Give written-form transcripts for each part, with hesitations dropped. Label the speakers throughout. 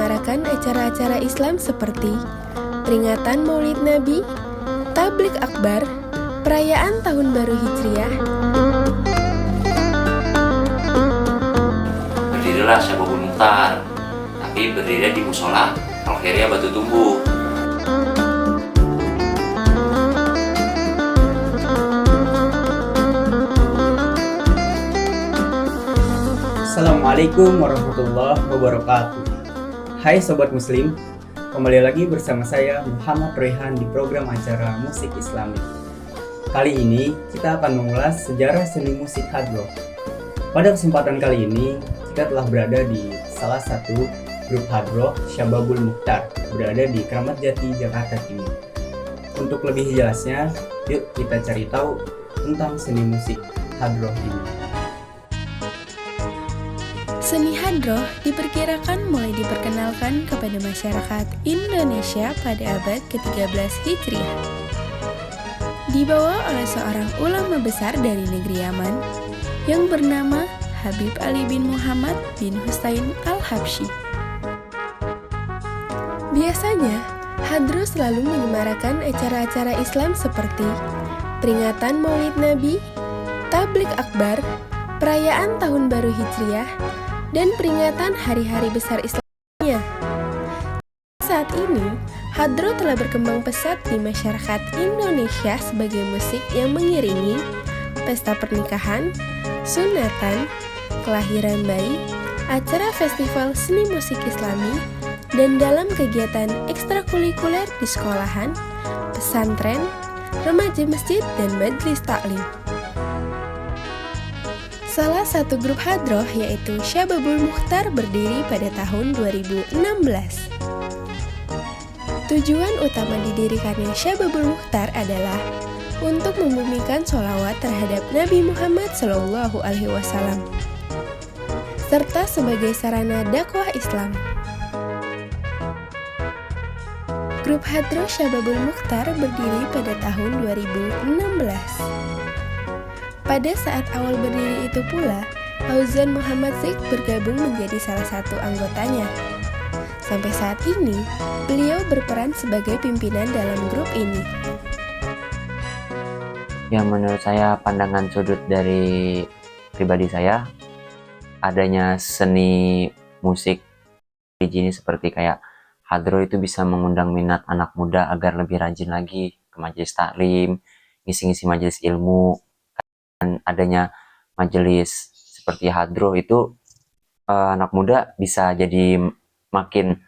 Speaker 1: menyemarakan acara-acara Islam seperti peringatan Maulid Nabi, Tablik Akbar, perayaan Tahun Baru Hijriah.
Speaker 2: Berdirilah Syababul Mukhtar, tapi berdirilah di musola Al-Khairiyah Batu Tumbuh.
Speaker 3: Assalamualaikum warahmatullahi wabarakatuh. Hai Sobat Muslim, kembali lagi bersama saya Muhammad Rehan di program acara Musik Islami. Kali ini kita akan mengulas sejarah seni musik hadroh. Pada kesempatan kali ini kita telah berada di salah satu grup hadroh Syababul Mukhtar, berada di Kramat Jati, Jakarta Timur. Untuk lebih jelasnya, yuk kita cari tahu tentang seni musik hadroh ini.
Speaker 1: Seni hadroh diperkirakan mulai diperkenalkan kepada masyarakat Indonesia pada abad ke-13 Hijriah. Dibawa oleh seorang ulama besar dari negeri Yaman yang bernama Habib Ali bin Muhammad bin Husain Al-Habsyi. Biasanya, hadroh selalu menyemarakan acara-acara Islam seperti peringatan Maulid Nabi, Tablik Akbar, perayaan Tahun Baru Hijriah, dan peringatan hari-hari besar Islamnya. Saat ini, hadroh telah berkembang pesat di masyarakat Indonesia sebagai musik yang mengiringi pesta pernikahan, sunatan, kelahiran bayi, acara festival seni musik Islami, dan dalam kegiatan ekstrakurikuler di sekolahan, pesantren, remaja masjid, dan majelis taklim. Salah satu grup hadroh yaitu Syababul Mukhtar berdiri pada tahun 2016. Tujuan utama didirikannya Syababul Mukhtar adalah untuk membumikan sholawat terhadap Nabi Muhammad SAW, serta sebagai sarana dakwah Islam. Grup hadroh Syababul Mukhtar berdiri pada tahun 2016. Pada saat awal berdiri itu pula, Fauzan Muhammad Zik bergabung menjadi salah satu anggotanya. Sampai saat ini, beliau berperan sebagai pimpinan dalam grup ini.
Speaker 2: Yang menurut saya pandangan sudut dari pribadi saya, adanya seni musik di sini seperti kayak hadroh itu bisa mengundang minat anak muda agar lebih rajin lagi ke majelis taklim, ngisi-ngisi majelis ilmu. Dan adanya majelis seperti hadroh itu anak muda bisa jadi makin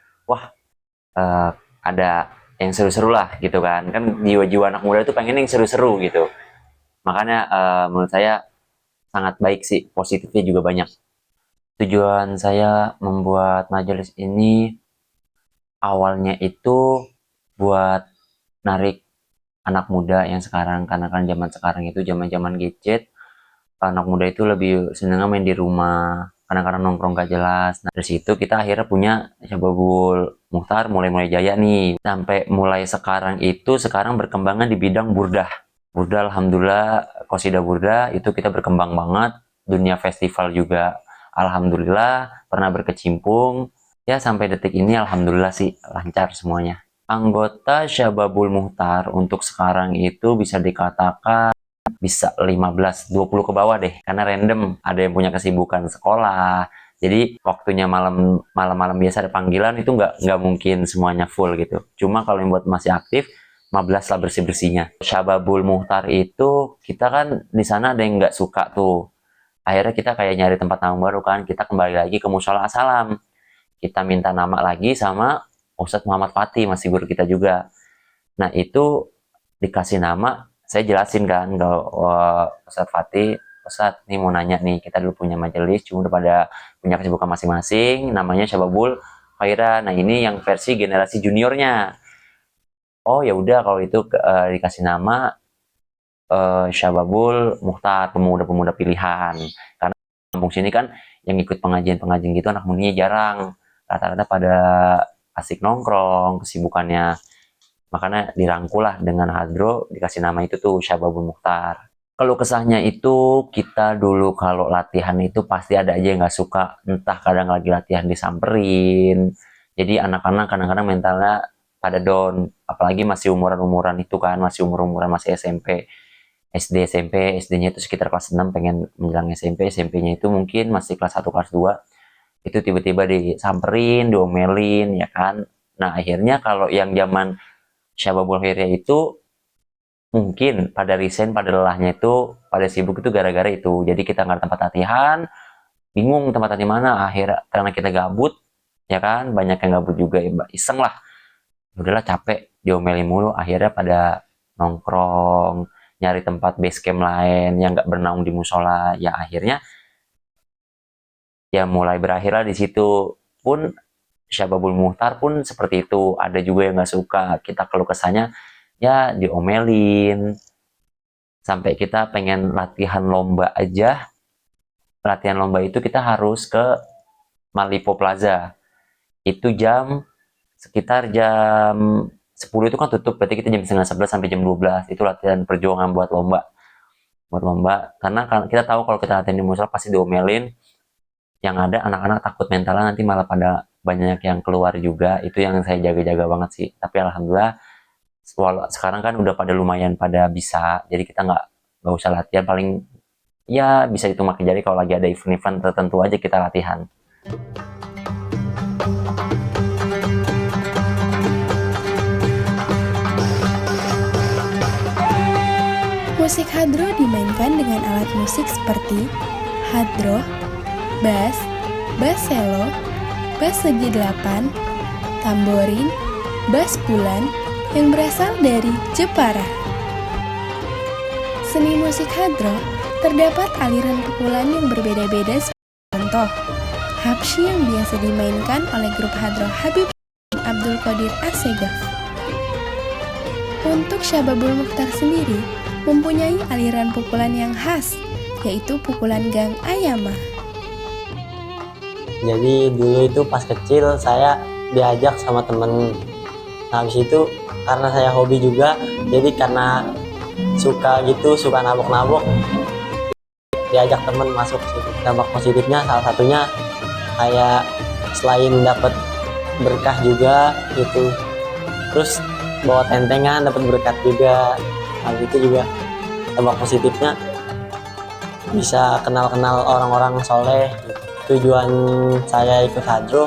Speaker 2: ada yang seru-seru lah gitu kan jiwa-jiwa anak muda itu pengen yang seru-seru gitu, makanya menurut saya sangat baik sih, positifnya juga banyak. Tujuan saya membuat majelis ini awalnya itu buat narik anak muda yang sekarang, karena kan zaman sekarang itu zaman gadget, anak muda itu lebih seneng main di rumah, kadang-kadang nongkrong gak jelas. Nah dari situ kita akhirnya punya Syababul Mukhtar mulai jaya nih, sampai mulai sekarang berkembangan di bidang burdah. Alhamdulillah, qasidah burdah itu kita berkembang banget, dunia festival juga alhamdulillah pernah berkecimpung ya, sampai detik ini alhamdulillah sih lancar semuanya. Anggota Syababul Mukhtar untuk sekarang itu bisa dikatakan bisa 15-20 ke bawah deh, karena random, ada yang punya kesibukan sekolah, jadi waktunya malam biasa ada panggilan, itu nggak mungkin semuanya full gitu. Cuma kalau yang buat masih aktif 15 lah bersih-bersihnya. Syababul Mukhtar itu kita kan di sana ada yang nggak suka tuh, akhirnya kita kayak nyari tempat nama baru kan, kita kembali lagi ke Musola As-Salam, kita minta nama lagi sama Ustadz Muhammad Fatih, masih guru kita juga. Nah itu dikasih nama, saya jelasin kan ke Ustadz Fatih, Ustadz nih mau nanya nih, kita dulu punya majelis, cuma udah pada punya kesibukan masing-masing, namanya Syababul Khairah. Nah ini yang versi generasi juniornya. Oh ya udah kalau itu dikasih nama Syababul Mukhtar, pemuda-pemuda pilihan. Karena kampung sini kan yang ikut pengajian gitu anak mudanya jarang, rata-rata pada asik nongkrong, kesibukannya, makanya dirangkul lah dengan hadroh, dikasih nama itu tuh Syababul Mukhtar. Kalau kesahnya itu kita dulu kalau latihan itu pasti ada aja yang nggak suka, entah kadang lagi latihan disamperin, Jadi anak-anak kadang-kadang mentalnya pada down, apalagi masih umuran-umuran itu kan, masih umur-umuran masih SMP, SD, SMP, SD-nya itu sekitar kelas 6 pengen menjelang SMP, SMP-nya itu mungkin masih kelas 1, kelas 2, itu tiba-tiba disamperin, diomelin, ya kan. Nah, akhirnya kalau yang zaman Syababul Khairiyah itu mungkin pada resign, pada lelahnya itu, pada sibuk itu gara-gara itu. Jadi kita nggak ada tempat latihan, bingung tempat latihan mana, akhirnya karena kita gabut, ya kan, banyak yang gabut juga, iseng lah. Udahlah capek, diomelin mulu, akhirnya pada nongkrong, nyari tempat base camp lain yang nggak bernaung di musola. Ya akhirnya ya mulai berakhirlah di situ. Pun Syababul Muhtar pun seperti itu, ada juga yang nggak suka, kita keluh kesahnya ya diomelin, sampai kita pengen latihan lomba aja. Latihan lomba itu kita harus ke Malipo Plaza, itu sekitar jam 10 itu kan tutup, berarti kita jam 9:30 sampai jam 12 itu latihan perjuangan buat lomba, karena kita tahu kalau kita latihan di musola pasti diomelin, yang ada anak-anak takut mentalnya nanti malah pada banyak yang keluar juga. Itu yang saya jaga-jaga banget sih, tapi alhamdulillah sekarang kan udah pada lumayan pada bisa, jadi kita nggak usah latihan, paling ya bisa hitung pakai jari kalau lagi ada event-event tertentu aja kita latihan.
Speaker 1: Musik hadroh dimainkan dengan alat musik seperti hadroh, bass, bass selo, bass segi 8, tamborin, bass bulan yang berasal dari Jepara. Seni musik hadroh terdapat aliran pukulan yang berbeda-beda. Contoh, habsyi yang biasa dimainkan oleh grup hadroh Habib Abdul Qadir Assegaf. Untuk Syababul Mukhtar sendiri mempunyai aliran pukulan yang khas, yaitu pukulan gang ayama.
Speaker 4: Jadi dulu itu pas kecil saya diajak sama temen. Nah, habis itu karena saya hobi juga, jadi karena suka nabok-nabok, diajak temen masuk. Dampak positifnya salah satunya kayak selain dapat berkah juga gitu, terus bawa tentengan dapat berkat juga. Habis itu juga dampak positifnya bisa kenal-kenal orang-orang soleh. Tujuan saya ikut hadroh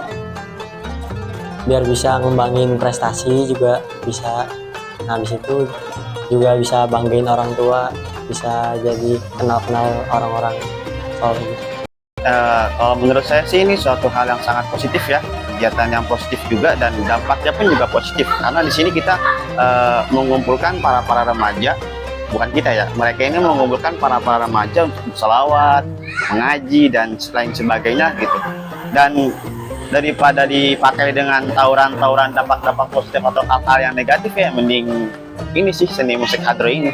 Speaker 4: biar bisa ngembangin prestasi juga bisa. Nah, habis itu juga bisa banggain orang tua, bisa jadi kenal-kenal orang-orang soleh gitu.
Speaker 5: Kalau menurut saya sih ini suatu hal yang sangat positif ya, kegiatan yang positif juga dan dampaknya pun juga positif karena di sini kita mengumpulkan para remaja, bukan kita ya, mereka ini mengumpulkan para remaja untuk berselawat, mengaji dan lain sebagainya gitu. Dan daripada dipakai dengan tawuran dampak positif atau hal-hal yang negatif ya, mending ini sih seni musik hadroh ini.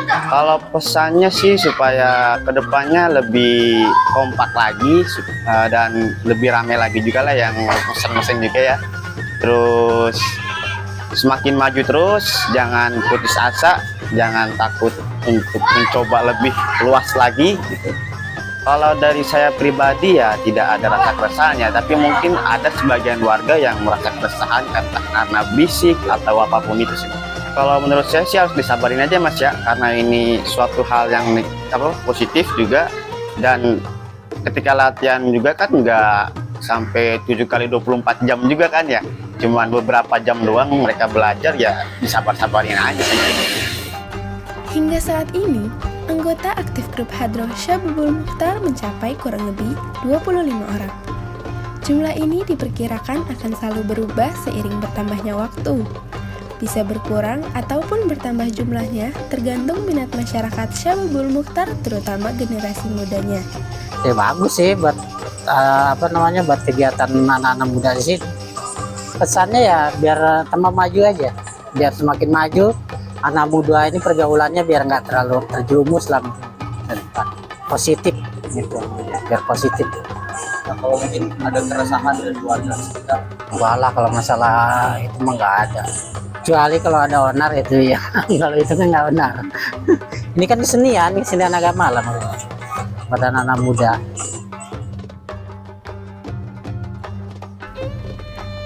Speaker 5: Kalau pesannya sih supaya kedepannya lebih kompak lagi dan lebih ramai lagi juga lah yang mesen-mesen juga ya. Terus semakin maju terus, jangan putus asa, jangan takut untuk mencoba lebih luas lagi gitu. Kalau dari saya pribadi ya tidak ada rasa keresahannya, tapi mungkin ada sebagian warga yang merasa keresahan karena bisik atau apapun itu sih. Kalau menurut saya sih harus disabarin aja Mas ya, karena ini suatu hal yang positif juga, dan ketika latihan juga kan nggak sampai 7 kali 24 jam juga kan ya, cuman beberapa jam doang mereka belajar, ya disabar-sabarin aja.
Speaker 1: Hingga saat ini, anggota aktif grup hadroh Syababul Mukhtar mencapai kurang lebih 25 orang. Jumlah ini diperkirakan akan selalu berubah seiring bertambahnya waktu. Bisa berkurang ataupun bertambah jumlahnya tergantung minat masyarakat Syababul Mukhtar, terutama generasi mudanya.
Speaker 6: Ya bagus sih buat buat kegiatan anak-anak muda di sini. Pesannya ya biar tambah maju aja, biar semakin maju anak muda ini pergaulannya biar nggak terlalu terjerumus lah, positif gitu, biar positif.
Speaker 7: Nah, kalau mungkin ada keresahan dari keluarga sekitar,
Speaker 6: enggak lah, kalau masalah itu mah nggak ada, kecuali kalau ada onar itu ya. Kalau itu kan nggak onar. Ini kan kesenian agama lah buat anak-anak muda.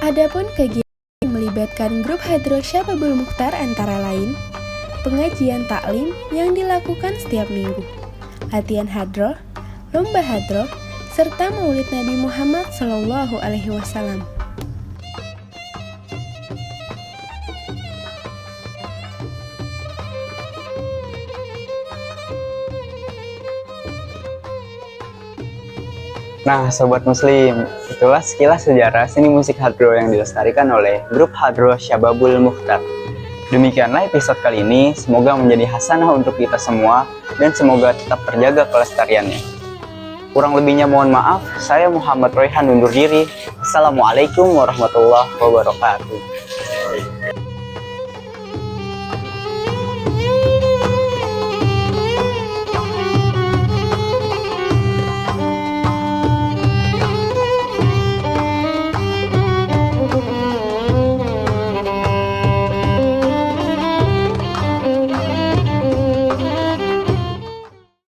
Speaker 1: Adapun kegiatan yang melibatkan grup Hadroh Syababul Mukhtar antara lain pengajian taklim yang dilakukan setiap minggu, latihan hadroh, lomba hadroh, serta maulid Nabi Muhammad SAW.
Speaker 3: Nah, Sobat Muslim, itulah sekilas sejarah seni musik hadroh yang dilestarikan oleh grup Hadroh Syababul Mukhtar. Demikianlah episode kali ini, semoga menjadi hasanah untuk kita semua dan semoga tetap terjaga kelestariannya. Kurang lebihnya mohon maaf, saya Muhammad Royhan undur diri. Assalamualaikum warahmatullahi wabarakatuh.